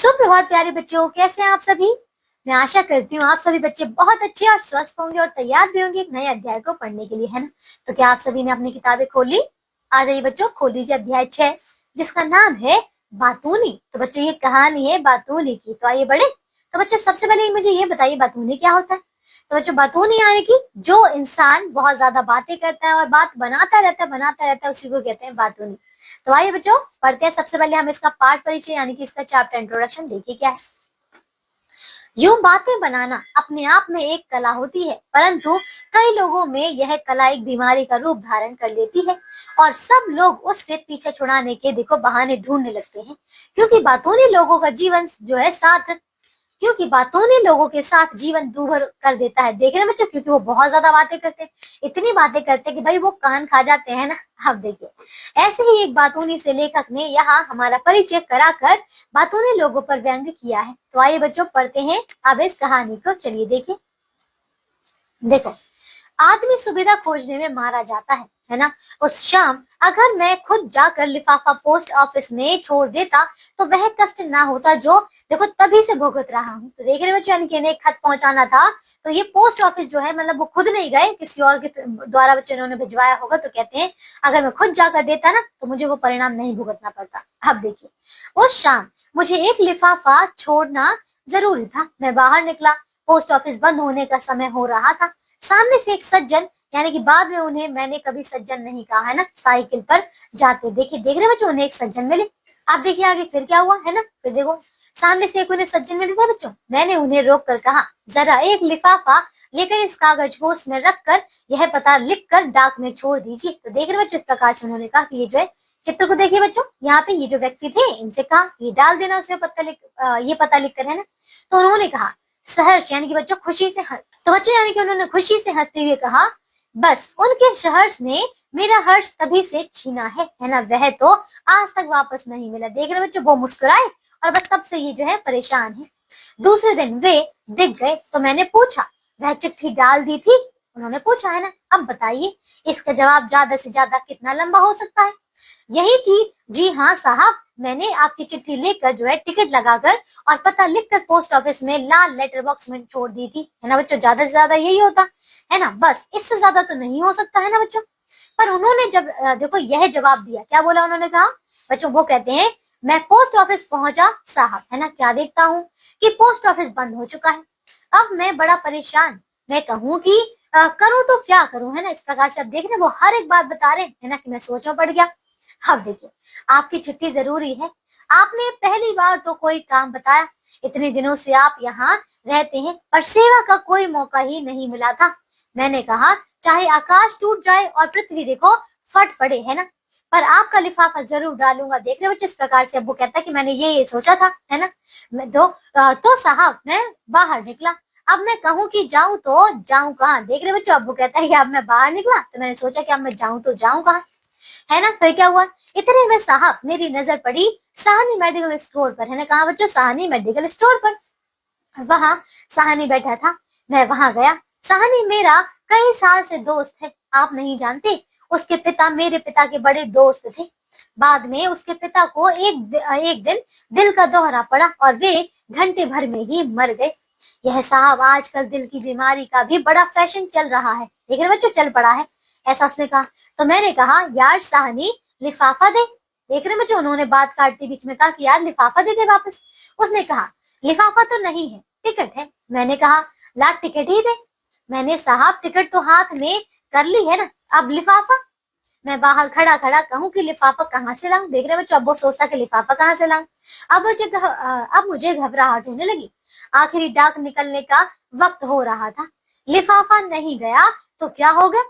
सुप्रभात प्यारे बच्चों, कैसे हैं आप सभी। मैं आशा करती हूँ आप सभी बच्चे बहुत अच्छे और स्वस्थ होंगे और तैयार भी होंगे एक नए अध्याय को पढ़ने के लिए, है ना। तो क्या आप सभी ने अपनी किताबें खोली? आ जाइए बच्चों, खोल दीजिए अध्याय 6 जिसका नाम है बातूनी। तो बच्चों ये कहानी है बातूनी की। तो आइए बढ़े। तो बच्चों सबसे पहले मुझे ये बताइए बातूनी क्या होता है। तो बच्चों बातूनी यानी कि जो इंसान बहुत ज्यादा बातें करता है और बात बनाता रहता है उसी को कहते हैं बातूनी। तो आइए बच्चों पढ़ते हैं। सबसे पहले हम इसका पाठ परिचय यानी कि इसका चैप्टर इंट्रोडक्शन देखिए क्या है। यूं बातें बनाना अपने आप में एक कला होती है, परंतु कई लोगों में यह कला एक बीमारी का रूप धारण कर लेती है और सब लोग उससे पीछे छुड़ाने के देखो बहाने ढूंढने लगते हैं। क्योंकि बातूनी लोगों का जीवन जो है साथ क्योंकि बातों ने लोगों के साथ जीवन दूभर कर देता है। देख रहे हैं बच्चों, क्योंकि वो बहुत ज्यादा बातें करते हैं, इतनी बातें करते हैं कि भाई वो कान खा जाते हैं ना। अब देखिए, ऐसे ही एक बातूनी से लेखक ने यहाँ हमारा परिचय कराकर बातूनी लोगों पर व्यंग किया है। तो आइए बच्चों पढ़ते हैं अब इस कहानी को। चलिए देखिए। देखो, आदमी सुविधा खोजने में मारा जाता है ना। उस शाम अगर मैं खुद जाकर लिफाफा पोस्ट ऑफिस में छोड़ देता तो वह कष्ट ना होता जो देखो तभी से भुगत रहा हूँ। तो देख रहे बच्चों, यानी कि इन्हें खत पहुंचाना था तो ये पोस्ट ऑफिस जो है मतलब वो खुद नहीं गए, किसी और के द्वारा बच्चों ने भिजवाया होगा। तो कहते हैं अगर मैं खुद जाकर देता ना तो मुझे वो परिणाम नहीं भुगतना पड़ता। अब देखिए, उस शाम मुझे एक लिफाफा छोड़ना जरूरी था। मैं बाहर निकला, पोस्ट ऑफिस बंद होने का समय हो रहा था। सामने से एक सज्जन, यानी कि बाद में उन्हें मैंने कभी सज्जन नहीं कहा है ना, साइकिल पर जाते देखिए। देख रहे बच्चों, उन्हें एक सज्जन मिले। आप देखिए आगे फिर क्या हुआ है ना। फिर देखो, सामने से एक उन्हें सज्जन मिले थे बच्चों। मैंने उन्हें रोक कर कहा, जरा एक लिफाफा लेकर इस कागज को उसमें रखकर यह पता लिखकर डाक में छोड़ दीजिए। तो देख रहे बच्चों, इस प्रकार से उन्होंने कहा कि ये जो है चित्र को देखिए बच्चों, यहाँ पे ये जो व्यक्ति थे इनसे कहा ये डाल देना उसमें ये पता लिख कर, है ना। तो उन्होंने कहा सहर्ष, यानी कि बच्चों खुशी से तो बच्चों यानी कि उन्होंने खुशी से हंसते हुए कहा, बस उनके सहर्ष ने मेरा हर्ष तभी से छीना है ना। वह तो आज तक वापस नहीं मिला। देख रहे बच्चों, वो मुस्कुराए और बस तब से ये जो है परेशान है। दूसरे दिन वे दिख गए तो मैंने पूछा, वह चिट्ठी डाल दी थी? उन्होंने पूछा है ना। अब बताइए इसका जवाब ज्यादा से ज्यादा कितना लंबा हो सकता है। यही कि जी हाँ साहब, मैंने आपकी चिट्ठी लेकर जो है टिकट लगाकर और पता लिखकर पोस्ट ऑफिस में लाल लेटर बॉक्स में छोड़ दी थी, है ना बच्चों। ज्यादा से ज्यादा यही होता है ना, बस इससे ज्यादा तो नहीं हो सकता है ना बच्चों। पर उन्होंने जब देखो यह जवाब दिया, क्या बोला उन्होंने कहा बच्चों, वो कहते हैं मैं पोस्ट ऑफिस पहुंचा साहब, है ना, क्या देखता हूँ कि पोस्ट ऑफिस बंद हो चुका है। अब मैं बड़ा परेशान, मैं कहूँ कि करूँ तो क्या करूँ, है ना। इस प्रकार से अब देख रहे वो हर एक बात बता रहे है ना, कि मैं सोचों पड़ गया। अब देखिए, आपकी चिट्ठी जरूरी है, आपने पहली बार तो कोई काम बताया, इतने दिनों से आप यहाँ रहते हैं पर सेवा का कोई मौका ही नहीं मिला था। मैंने कहा चाहे आकाश टूट जाए और पृथ्वी देखो फट पड़े, है ना, पर आपका लिफाफा जरूर डालूंगा। देख रहे बच्चे, इस प्रकार से अब वो कहता है कि मैंने ये सोचा था, है ना। मैं तो साहब मैं बाहर निकला। अब मैं कहूँ कि जाऊं तो जाऊं कहाँ। देख रहे बच्चों, अब वो कहता है कि अब मैं बाहर निकला तो मैंने सोचा कि अब मैं जाऊं तो जाऊं कहाँ, है ना। फिर क्या हुआ, इतने में साहब मेरी नजर पड़ी साहनी मेडिकल स्टोर पर, है ना। कहा बच्चों, साहनी मेडिकल स्टोर पर। वहां साहनी बैठा था, मैं वहां गया। साहनी मेरा कई साल से दोस्त है, आप नहीं जानते। उसके पिता मेरे पिता के बड़े दोस्त थे। बाद में उसके पिता को एक दिन दिल का दौरा पड़ा और वे घंटे भर में ही मर गए। यह साहब आजकल दिल की बीमारी का भी बड़ा फैशन चल रहा है। देख रहे बच्चों, चल पड़ा है, ऐसा उसने कहा। तो मैंने कहा यार साहनी लिफाफा दे। देख रहे बच्चों, उन्होंने बात काटते बीच में कहा कि यार लिफाफा दे दे वापस। उसने कहा लिफाफा तो नहीं है, टिकट है। मैंने कहा ला टिकट ही दे। मैंने साहब टिकट तो हाथ में कर ली है ना, अब लिफाफा। मैं बाहर खड़ा खड़ा कहूँ कि लिफाफा कहाँ से लाऊं। देख रहे बच्चों, अब वो सोचता कि लिफाफा कहाँ से लाऊं। अब मुझे घबराहट होने लगी। आखिरी डाक निकलने का वक्त हो रहा था। लिफाफा नहीं गया तो क्या होगा।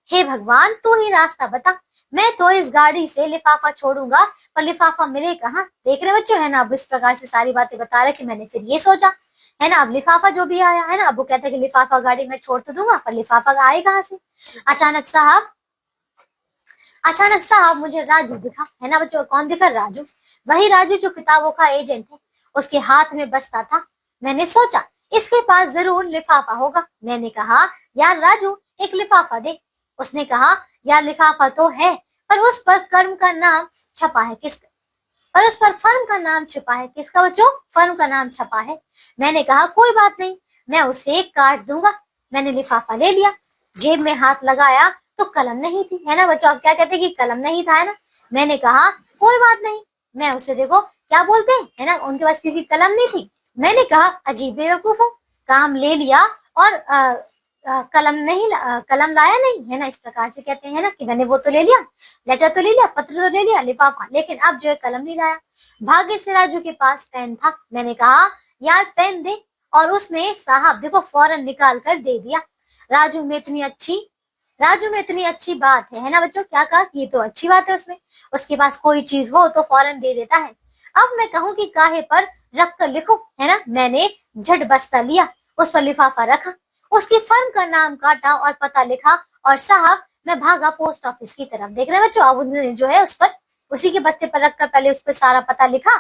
हे भगवान, तू ही रास्ता बता। मैं तो इस गाड़ी से लिफाफा छोड़ूंगा पर लिफाफा मिले कहाँ। देख रहे बच्चों, है ना। अब इस प्रकार से सारी बातें बता रहे कि मैंने फिर ये सोचा, है ना। अब लिफाफा जो भी आया है ना, अब वो कहता है कि लिफाफा गाड़ी में छोड़ तो दूंगा पर लिफाफा आए कहाँ से। अचानक साहब मुझे राजू दिखा, है ना बच्चों। कौन दिखा, राजू। वही राजू जो किताबों का एजेंट है, उसके हाथ में बस्ता था। मैंने सोचा इसके पास जरूर लिफाफा होगा। मैंने कहा यार राजू एक लिफाफा दे। उसने कहा यार लिफाफा तो है पर उस पर कर्म का नाम छपा है, किसका। पर उस पर फर्म का नाम छुपा है। किसका बच्चों? फर्म का नाम छपा है। मैंने कहा कोई बात नहीं, मैं उसे काट दूंगा। मैंने लिफाफा ले लिया, जेब में हाथ लगाया तो कलम नहीं थी, है ना बच्चों। आप क्या कहते हैं कि कलम नहीं था, है ना। मैंने कहा कोई बात नहीं, मैं उसे, देखो क्या बोलते हैं, है ना, उनके पास क्योंकि कलम नहीं थी। मैंने कहा अजीब बेवकूफ हो, काम ले लिया और कलम लाया नहीं, है ना। इस प्रकार से कहते हैं ना कि मैंने वो तो ले लिया, लेटर तो ले लिया, पत्र तो ले लिया, लिफाफा, लेकिन अब जो है कलम नहीं लाया। भाग्य से राजू के पास पेन था। मैंने कहा यार पेन दे, और उसने साहब देखो फौरन निकाल कर दे दिया। राजू में इतनी अच्छी बात है ना बच्चों। क्या कहा कि ये तो अच्छी बात है, उसमें उसके पास कोई चीज हो तो फौरन दे देता है। अब मैं कहूँ कि काहे पर रख कर लिखूं, है ना। मैंने झट बस्ता लिया, उस पर लिफाफा रखा, उसकी फर्म का नाम काटा और पता लिखा, और साहब मैं भागा पोस्ट ऑफिस की तरफ। देख रहे हैं बच्चों, अब उन्होंने जो है उस पर, उसी के बस्ते पर रखकर पहले उस पर सारा पता लिखा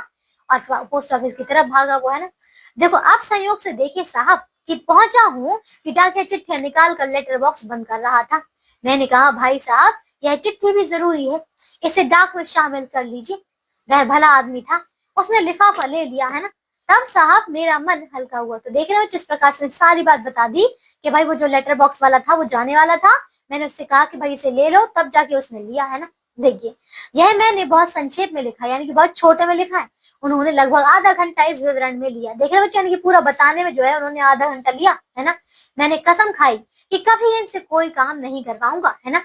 और पोस्ट ऑफिस की तरफ भागा वो, है ना। देखो आप संयोग से देखिए साहब कि पहुंचा हूँ कि डाकिया चिट्ठियां निकाल कर लेटर बॉक्स बंद कर रहा था। मैंने कहा भाई साहब यह चिट्ठी भी जरूरी है, इसे डाक में शामिल कर लीजिए। वह भला आदमी था, उसने लिफाफा ले लिया, है ना। तब साहब मेरा मन हल्का हुआ। तो देख रहे हो जिस प्रकार से सारी बात बता दी कि भाई वो जो लेटर बॉक्स वाला था वो जाने वाला था। मैंने उससे कहा कि भाई इसे ले लो, तब जाके उसने लिया, है ना। देखिए यह मैंने बहुत संक्षेप में लिखा, यानी कि बहुत छोटे में लिखा है। उन्होंने लगभग आधा घंटा इस विवरण में लिया। देख रहे बच्चों, यानी कि पूरा बताने में जो है उन्होंने आधा घंटा लिया, है ना। मैंने कसम खाई कि कभी इनसे कोई काम नहीं करवाऊंगा, है ना।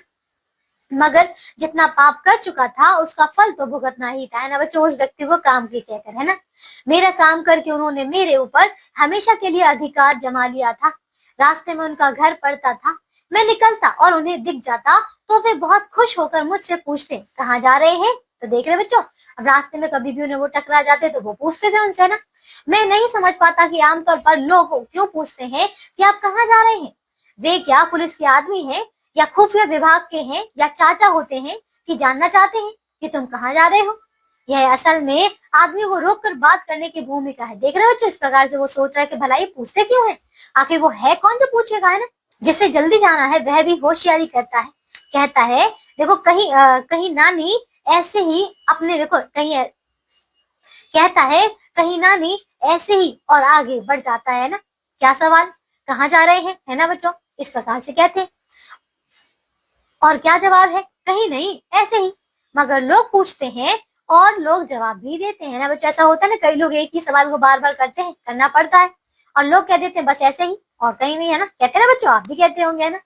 मगर जितना पाप कर चुका था उसका फल तो भुगतना ही था, है ना बच्चों। उस व्यक्ति को काम की कहकर, है ना। मेरा काम करके उन्होंने मेरे ऊपर हमेशा के लिए अधिकार जमा लिया था। रास्ते में उनका घर पड़ता था, मैं निकलता और उन्हें दिख जाता तो वे बहुत खुश होकर मुझसे पूछते कहाँ जा रहे हैं। तो देख रहे बच्चों, अब रास्ते में कभी भी उन्हें वो टकरा जाते तो वो पूछते थे उनसे, ना। मैं नहीं समझ पाता कि आमतौर पर लोग क्यों पूछते हैं कि आप कहाँ जा रहे हैं। वे क्या पुलिस के आदमी हैं या खुफिया विभाग के हैं या चाचा होते हैं कि जानना चाहते हैं कि तुम कहाँ जा रहे हो। यह असल में आदमी को रोक कर बात करने की भूमिका है। देख रहे हो बच्चों, इस प्रकार से वो सोच रहा है कि भला ये पूछते क्यों है, आखिर वो है कौन जो पूछेगा, है ना। जिसे जल्दी जाना है वह भी होशियारी करता है, कहता है देखो कहीं नानी ऐसे ही अपने, देखो कहीं, कहता है कहीं नानी ऐसे ही, और आगे बढ़ जाता है ना। क्या सवाल, कहाँ जा रहे हैं, है ना बच्चों। इस प्रकार से कहते हैं, और क्या जवाब है, कहीं नहीं ऐसे ही। मगर लोग पूछते हैं और लोग जवाब भी देते हैं ना बच्चों। ऐसा होता है ना, कई लोग एक ही सवाल को बार बार करते हैं, करना पड़ता है, और लोग कह देते हैं बस ऐसे ही और कहीं नहीं, है ना। कहते हैं ना बच्चों, आप भी कहते होंगे, है ना।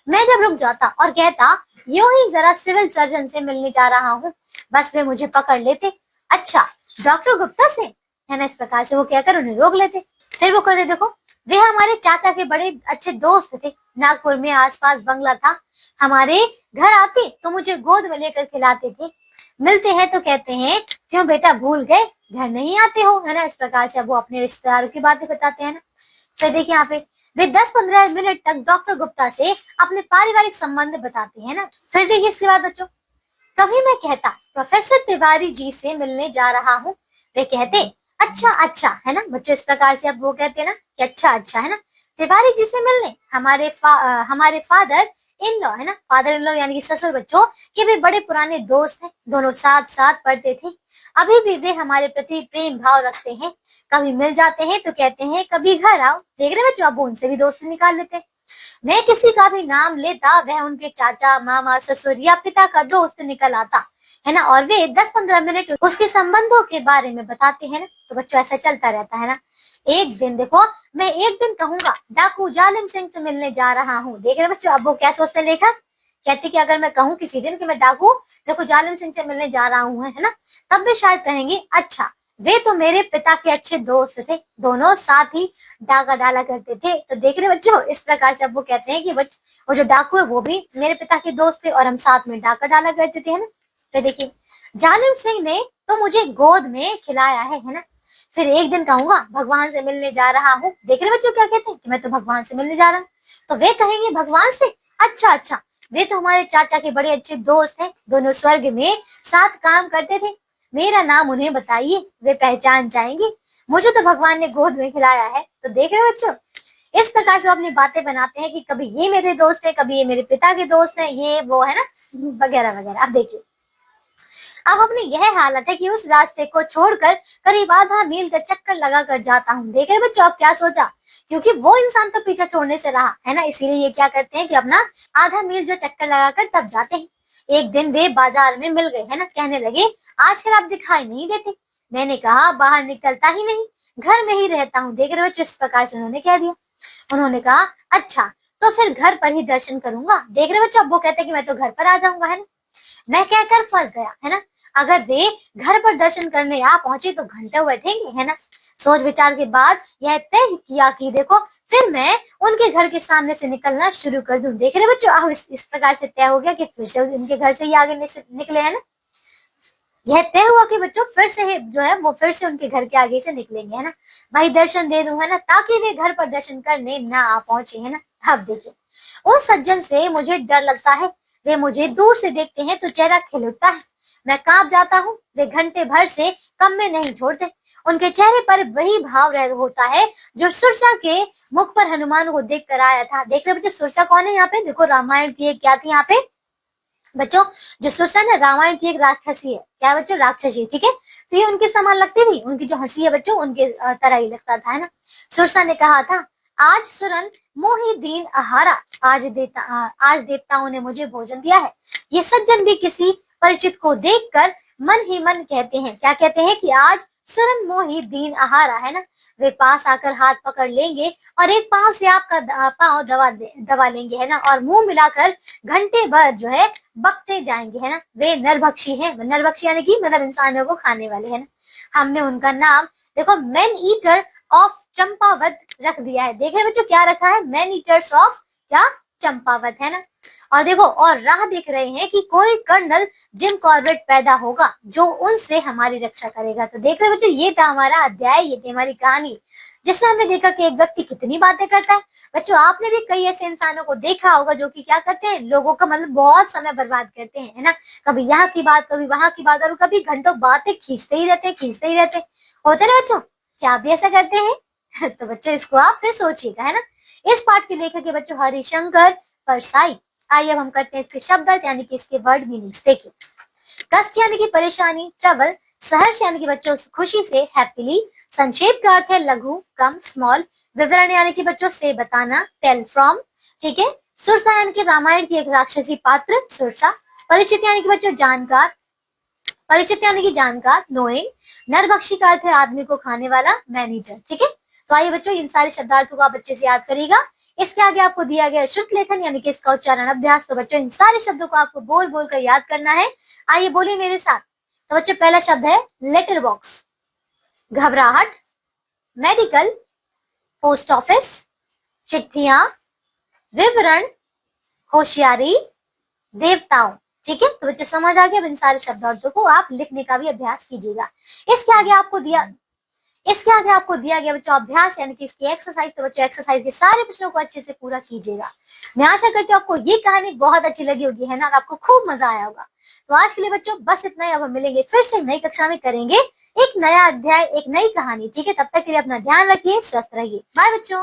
मैं जब रुक जाता और कहता यूं ही जरा सिविल सर्जन से मिलने जा रहा हूँ, बस वे मुझे पकड़ लेते। अच्छा डॉक्टर गुप्ता से, है ना। इस प्रकार से वो कहकर उन्हें रोक लेते। फिर वो कहते देखो वे हमारे चाचा के बड़े अच्छे दोस्त थे, नागपुर में आसपास बंगला था, हमारे घर आते तो मुझे गोद में लेकर खिलाते थे। मिलते हैं तो कहते हैं क्यों बेटा भूल गए, घर नहीं आते हो, है ना। इस प्रकार से अब वो अपने रिश्तेदारों की बातें बताते हैं ना। तो देखिए यहाँ पे वे 10-15 मिनट तक डॉक्टर गुप्ता से अपने पारिवारिक संबंध बताते हैं ना। फिर देखिए इसके बाद बच्चों, कभी मैं कहता प्रोफेसर तिवारी जी से मिलने जा रहा हूँ, वे कहते अच्छा अच्छा, है ना बच्चों। इस प्रकार से अब वो कहते हैं ना कि अच्छा अच्छा, है ना, तिवारी जी से मिलने। हमारे फादर इन लॉ, है ना, फादर इन लॉ यानी कि ससुर बच्चों के भी बड़े पुराने दोस्त हैं, दोनों साथ साथ पढ़ते थे। अभी भी वे हमारे प्रति प्रेम भाव रखते हैं, कभी मिल जाते हैं तो कहते हैं कभी घर आओ। देख रहे बच्चों, अब उनसे भी दोस्ती निकाल लेते हैं। मैं किसी का भी नाम लेता वह उनके चाचा मामा ससुर या पिता का दोस्त निकल आता, है ना, और वे 10-15 मिनट उसके संबंधों के बारे में बताते हैं ना। तो बच्चों ऐसा चलता रहता है ना। एक दिन देखो, मैं एक दिन कहूंगा डाकू जालिम सिंह से मिलने जा रहा हूँ। देख रहे बच्चों, अब वो क्या सोचते हैं लेखक, कहते कि अगर मैं कहूँ किसी दिन कि मैं डाकू देखो जालिम सिंह से मिलने जा रहा हूँ, है ना, तब भी शायद कहेंगे अच्छा वे तो मेरे पिता के अच्छे दोस्त थे, दोनों साथ ही डाका डाला करते थे। तो देख रहे बच्चों, इस प्रकार से अब वो कहते हैं कि वो जो डाकू है वो भी मेरे पिता के दोस्त थे और हम साथ में डाका डाला करते थे, है ना। तो देखिए जालिम सिंह ने तो मुझे गोद में खिलाया है ना। फिर एक दिन कहूंगा भगवान से मिलने जा रहा हूँ। देख रहे बच्चों क्या कहते हैं कि मैं तो भगवान से मिलने जा रहा हूँ। तो वे कहेंगे भगवान से, अच्छा अच्छा, वे तो हमारे चाचा के बड़े अच्छे दोस्त हैं, दोनों स्वर्ग में साथ काम करते थे। मेरा नाम उन्हें बताइए, वे पहचान जाएंगे, मुझे तो भगवान ने गोद में खिलाया है। तो देख रहे बच्चों, इस प्रकार से वो अपनी बातें बनाते हैं कि कभी ये मेरे दोस्त है, कभी ये मेरे पिता के दोस्त हैं, ये वो, है ना, वगैरह वगैरह। अब देखिए अब अपनी यह हालत है कि उस रास्ते को छोड़कर करीब आधा मील का चक्कर लगाकर जाता हूँ। देख रहे बच्चों, अब क्या सोचा, क्योंकि वो इंसान तो पीछा छोड़ने से रहा है ना, इसीलिए ये क्या करते हैं कि अपना आधा मील जो चक्कर लगाकर तब जाते हैं। एक दिन वे बाजार में मिल गए है ना, कहने लगे आजकल आप दिखाई नहीं देते। मैंने कहा बाहर निकलता ही नहीं, घर में ही रहता हूँ। देख रहे हो जिस प्रकार से उन्होंने कह दिया। उन्होंने कहा अच्छा तो फिर घर पर ही दर्शन करूंगा। देख रहे बच्चों, अब वो कहते हैं कि मैं तो घर पर आ जाऊंगा, है ना। मैं कहकर फंस गया, है ना। अगर वे घर पर दर्शन करने आ पहुंचे तो घंटों बैठेंगे, है ना। सोच विचार के बाद यह तय किया कि देखो फिर मैं उनके घर के सामने से निकलना शुरू कर दूं। देख रहे बच्चों, अब इस प्रकार से तय हो गया कि फिर से उनके घर से ही आगे निकले, है ना। यह तय हुआ कि बच्चों फिर से जो है वो फिर से उनके घर के आगे से निकलेंगे, है ना। भाई दर्शन दे दूं, है ना, ताकि वे घर पर दर्शन करने ना आ पहुंचे, है ना। अब देखिए उस सज्जन से मुझे डर लगता है। वे मुझे दूर से देखते हैं तो चेहरा खिल उठता है, मैं कांप जाता हूँ। वे घंटे भर से कम में नहीं छोड़ते। उनके चेहरे पर वही भाव रह होता है जो सुरसा के मुख पर हनुमान को देख कर आया था। देख रहे बच्चों, सुरसा कौन है यहाँ पे, देखो रामायण की क्या थी यहाँ पे बच्चों, जो सुरसा ना रामायण की एक राक्षसी है। क्या बच्चों, राक्षसी, ठीक है। तो ये उनके समान लगती थी, उनकी जो हंसी है बच्चों उनके तरह ही लगता था, है ना। सुरसा ने कहा था आज सुरन मोहि दीन आहारा, आज देवताओं ने मुझे भोजन दिया है। ये सज्जन भी किसी परिचित को देखकर मन ही मन कहते हैं, क्या कहते हैं कि आज सुरन मोहि दीन आहारा, है ना। वे पास आकर हाथ पकड़ लेंगे और एक पांव से आपका पांव दबा लेंगे, है ना, और मुंह मिलाकर घंटे भर जो है बकते जाएंगे, है ना। वे नरभक्षी हैं, नरभक्षी यानी कि मतलब इंसानों को खाने वाले, है ना। हमने उनका नाम देखो मैन ईटर ऑफ चंपावत रख दिया है। देख रहे बच्चों क्या रखा है, मैन ईटर्स ऑफ क्या चंपावत, है ना। और देखो और राह देख रहे हैं कि कोई कर्नल जिम कॉर्बेट पैदा होगा जो उनसे हमारी रक्षा करेगा। तो देख रहे बच्चों, ये था हमारा अध्याय, ये थी हमारी कहानी, जिसमें हमने देखा कि एक व्यक्ति कितनी बातें करता है। बच्चों आपने भी कई ऐसे इंसानों को देखा होगा जो कि क्या करते हैं, लोगों का मतलब बहुत समय बर्बाद करते हैं, है ना। कभी यहाँ की बात, कभी वहां की बात, और कभी घंटों बातें खींचते ही रहते होते ना बच्चों। क्या आप भी ऐसा करते हैं? तो बच्चों इसको आप फिर सोचिएगा, है ना। इस पाठ के लेखक है बच्चों हरिशंकर परसाई। आइए अब हम करते हैं इसके शब्द यानी कि इसके वर्ड मीनिंग्स। देखिए कष्ट यानी कि परेशानी, ट्रबल, सहर्ष यानी कि बच्चों खुशी से, हैप्पीली, संक्षेप का अर्थ है लघु, कम, स्मॉल, विवरण यानी कि बच्चों से बताना, टेल फ्रॉम, ठीक है। सुरसा यानी कि रामायण की एक राक्षसी पात्र सुरसा। परिचित यानी कि बच्चों जानकार, परिचित यानी कि जानकार, नोइंग। नरभक्षी का अर्थ है आदमी को खाने वाला, मैन ईटर, ठीक है। तो आइए बच्चों इन सारे शब्दार्थों को आप अच्छे से याद करिएगा। इसके आगे आपको दिया गया श्रुत लेखन यानी कि इसका उच्चारण अभ्यास। तो बच्चों इन सारे शब्दों को आपको बोल बोल कर याद करना है। आइए बोलिए मेरे साथ। तो बच्चों पहला शब्द है लेटर बॉक्स, घबराहट, मेडिकल, पोस्ट ऑफिस, चिट्ठियां, विवरण, होशियारी, देवताओं, ठीक है। तो बच्चों समझ आ गया। अब इन सारे शब्दार्थों को आप लिखने का भी अभ्यास कीजिएगा। इसके आगे आपको दिया गया बच्चों अभ्यास यानी कि इसकी एक्सरसाइज। तो बच्चों एक्सरसाइज के सारे प्रश्नों को अच्छे से पूरा कीजिएगा। मैं आशा करती हूँ आपको ये कहानी बहुत अच्छी लगी होगी, है ना, और आपको खूब मजा आया होगा। तो आज के लिए बच्चों बस इतना ही। अब हम मिलेंगे फिर से नई कक्षा में, करेंगे एक नया अध्याय, एक नई कहानी, ठीक है। तब तक के लिए अपना ध्यान रखिए, स्वस्थ रहिए। बाय बच्चों।